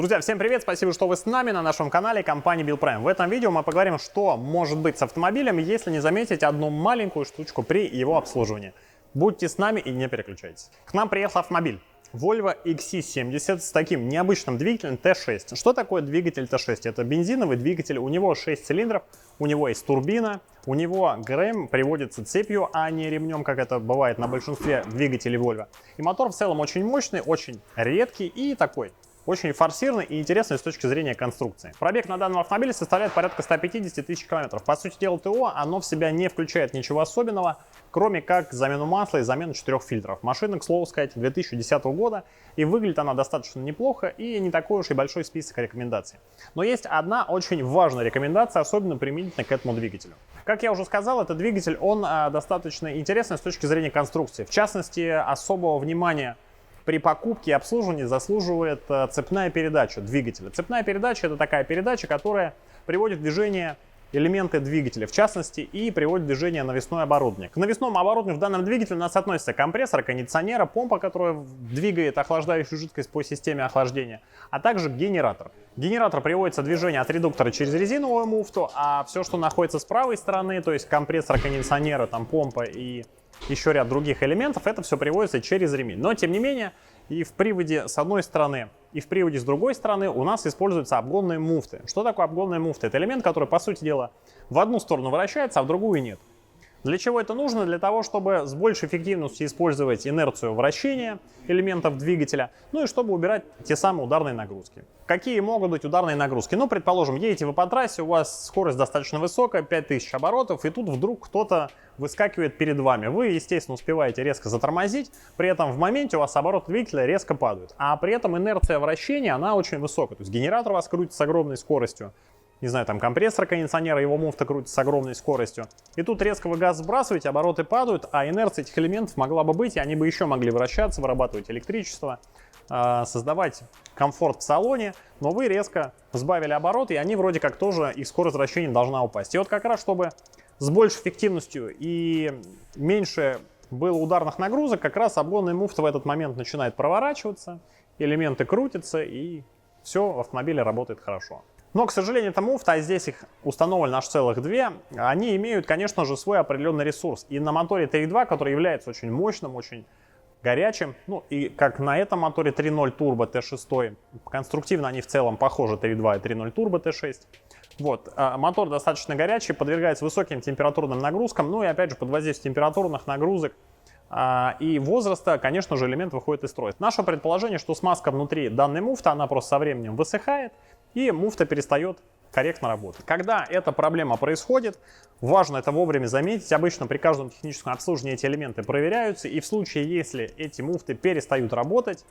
Друзья, всем привет! Спасибо, что вы с нами на нашем канале компании Build Prime. В этом видео мы поговорим, что может быть с автомобилем, если не заметить одну маленькую штучку при его обслуживании. Будьте с нами и не переключайтесь. К нам приехал автомобиль Volvo XC70 с таким необычным двигателем T6. Что такое двигатель T6? Это бензиновый двигатель, у него 6 цилиндров, у него есть турбина, у него ГРМ приводится цепью, а не ремнем, как это бывает на большинстве двигателей Volvo. И мотор в целом очень мощный, очень редкий и такой очень форсированный и интересный с точки зрения конструкции. Пробег на данном автомобиле составляет порядка 150 тысяч километров. По сути дела, ТО, оно в себя не включает ничего особенного, кроме как замену масла и замену 4 фильтров. Машина, к слову сказать, 2010 года, и выглядит она достаточно неплохо, и не такой уж и большой список рекомендаций. Но есть одна очень важная рекомендация, особенно применительно к этому двигателю. Как я уже сказал, этот двигатель, он достаточно интересный с точки зрения конструкции. В частности, особого внимания при покупке и обслуживании заслуживает цепная передача двигателя. Цепная передача — это такая передача, которая приводит в движение элементы двигателя, в частности, и приводит в движение навесное оборудование. К навесному оборудованию в данном двигателе у нас относится компрессор, кондиционер, помпа, которая двигает охлаждающую жидкость по системе охлаждения, а также генератор. Генератор приводится в движение от редуктора через резиновую муфту, а все, что находится с правой стороны, то есть компрессор, кондиционера, там помпа и еще ряд других элементов, это все приводится через ремень. Но, тем не менее, и в приводе с одной стороны, и в приводе с другой стороны у нас используются обгонные муфты. Что такое обгонные муфты? Это элемент, который, по сути дела, в одну сторону вращается, а в другую нет. Для чего это нужно? Для того, чтобы с большей эффективностью использовать инерцию вращения элементов двигателя, ну и чтобы убирать те самые ударные нагрузки. Какие могут быть ударные нагрузки? Ну, предположим, едете вы по трассе, у вас скорость достаточно высокая, 5000 оборотов, и тут вдруг кто-то выскакивает перед вами. Вы, естественно, успеваете резко затормозить, при этом в моменте у вас обороты двигателя резко падают. А при этом инерция вращения, она очень высокая. То есть генератор у вас крутится с огромной скоростью. Не знаю, там компрессор кондиционера, его муфта крутится с огромной скоростью. И тут резко вы газ сбрасываете, обороты падают, а инерция этих элементов могла бы быть, и они бы еще могли вращаться, вырабатывать электричество, создавать комфорт в салоне, но вы резко сбавили обороты, и они вроде как тоже, их скорость вращения должна упасть. И вот как раз, чтобы с большей эффективностью и меньше было ударных нагрузок, как раз обгонная муфта в этот момент начинает проворачиваться, элементы крутятся, и все в автомобиле работает хорошо. Но, к сожалению, это муфта, а здесь их установлено аж целых две, они имеют, конечно же, свой определенный ресурс. И на моторе 3.2, который является очень мощным, очень горячим, ну и как на этом моторе 3.0 турбо T6, конструктивно они в целом похожи 3.2 и 3.0 турбо T6. Вот, мотор достаточно горячий, подвергается высоким температурным нагрузкам, ну и опять же под воздействием температурных нагрузок и возраста, конечно же, элемент выходит из строя. Наше предположение, что смазка внутри данной муфты, она просто со временем высыхает, и муфта перестает корректно работать. Когда эта проблема происходит, важно это вовремя заметить. Обычно при каждом техническом обслуживании эти элементы проверяются, и в случае, если эти муфты перестают работать,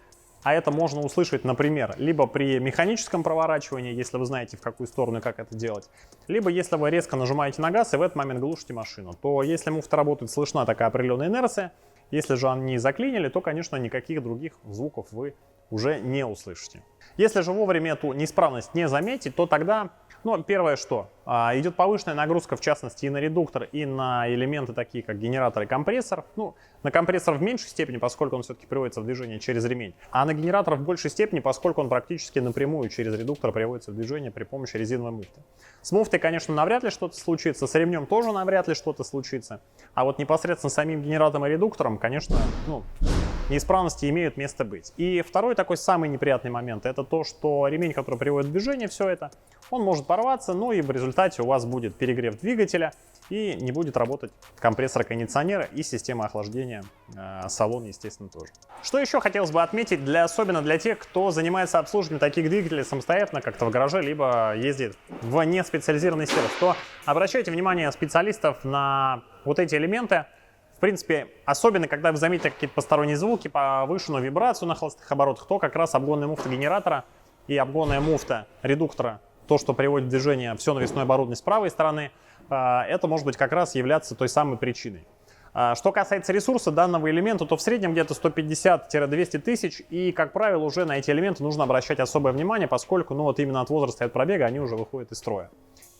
а это можно услышать, например, либо при механическом проворачивании, если вы знаете, в какую сторону и как это делать, либо если вы резко нажимаете на газ и в этот момент глушите машину, то если муфта работает, слышна такая определенная инерция. Если же они заклинили, то, конечно, никаких других звуков вы уже не услышите. Если же вовремя эту неисправность не заметить, то тогда, ну, первое что, идет повышенная нагрузка, в частности, и на редуктор, и на элементы такие, как генератор и компрессор. Ну, на компрессор в меньшей степени, поскольку он все-таки приводится в движение через ремень, а на генератор в большей степени, поскольку он практически напрямую через редуктор приводится в движение при помощи резиновой муфты. С муфтой, конечно, навряд ли что-то случится, с ремнем тоже навряд ли что-то случится, а вот непосредственно с самим генератором и редуктором, конечно, ну, неисправности имеют место быть. И второй такой самый неприятный момент — это то, что ремень, который приводит в движение все это, он может порваться, ну и в результате у вас будет перегрев двигателя и не будет работать компрессор кондиционера и система охлаждения салона, естественно, тоже. Что еще хотелось бы отметить, особенно для тех, кто занимается обслуживанием таких двигателей самостоятельно, как-то в гараже, либо ездит в неспециализированный сервис, то обращайте внимание специалистов на вот эти элементы. В принципе, особенно когда вы заметите какие-то посторонние звуки, повышенную вибрацию на холостых оборотах, то как раз обгонная муфта генератора и обгонная муфта редуктора, то, что приводит в движение все навесное оборудование с правой стороны, это может быть как раз являться той самой причиной. Что касается ресурса данного элемента, то в среднем где-то 150-200 тысяч, и, как правило, уже на эти элементы нужно обращать особое внимание, поскольку, ну, вот именно от возраста и от пробега они уже выходят из строя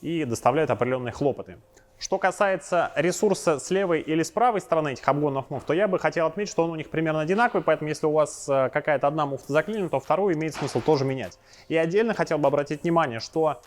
и доставляют определенные хлопоты. Что касается ресурса с левой или с правой стороны этих обгонных муфт, то я бы хотел отметить, что он у них примерно одинаковый, поэтому если у вас какая-то одна муфта заклинена, то вторую имеет смысл тоже менять. И отдельно хотел бы обратить внимание, что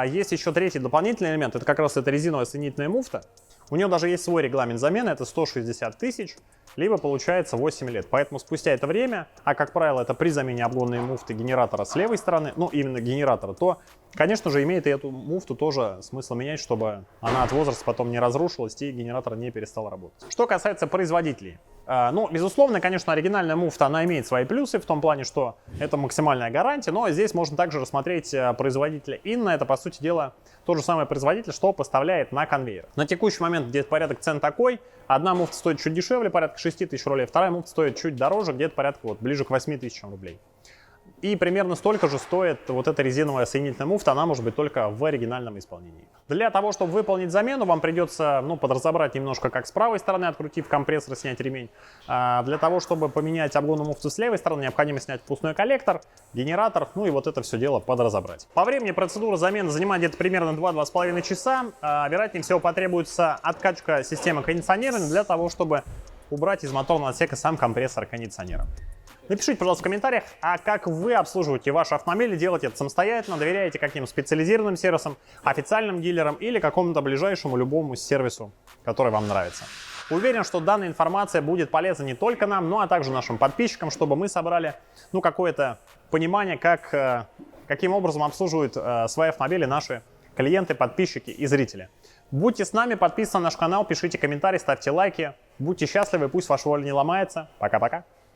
есть еще третий дополнительный элемент, это как раз эта резиновая соединительная муфта. У нее даже есть свой регламент замены, это 160 тысяч, либо получается 8 лет. Поэтому спустя это время, а как правило это при замене обгонной муфты генератора с левой стороны, ну именно генератора, то, конечно же, имеет и эту муфту тоже смысл менять, чтобы она от возраста потом не разрушилась и генератор не перестал работать. Что касается производителей. Ну, безусловно, конечно, оригинальная муфта, она имеет свои плюсы в том плане, что это максимальная гарантия, но здесь можно также рассмотреть производителя Inna. Это, по сути дела, тот же самый производитель, что поставляет на конвейер. На текущий момент где-то порядок цен такой. Одна муфта стоит чуть дешевле, порядка 6 тысяч рублей, вторая муфта стоит чуть дороже, где-то порядка вот, ближе к 8 тысячам рублей. И примерно столько же стоит вот эта резиновая соединительная муфта, она может быть только в оригинальном исполнении. Для того, чтобы выполнить замену, вам придется подразобрать немножко, как с правой стороны, открутив компрессор, снять ремень. Для того, чтобы поменять обгонную муфту с левой стороны, необходимо снять впускной коллектор, генератор, ну и вот это все дело подразобрать. По времени процедура замены занимает где-то примерно 2-2,5 часа. Вероятнее всего потребуется откачка системы кондиционирования для того, чтобы убрать из моторного отсека сам компрессор кондиционера. Напишите, пожалуйста, в комментариях, а как вы обслуживаете ваш автомобиль, делаете это самостоятельно, доверяете каким-то специализированным сервисам, официальным дилерам или какому-то ближайшему любому сервису, который вам нравится. Уверен, что данная информация будет полезна не только нам, но а также нашим подписчикам, чтобы мы собрали какое-то понимание, каким образом обслуживают свои автомобили наши клиенты, подписчики и зрители. Будьте с нами, подписывайтесь на наш канал, пишите комментарии, ставьте лайки. Будьте счастливы, пусть ваша воля не ломается. Пока-пока.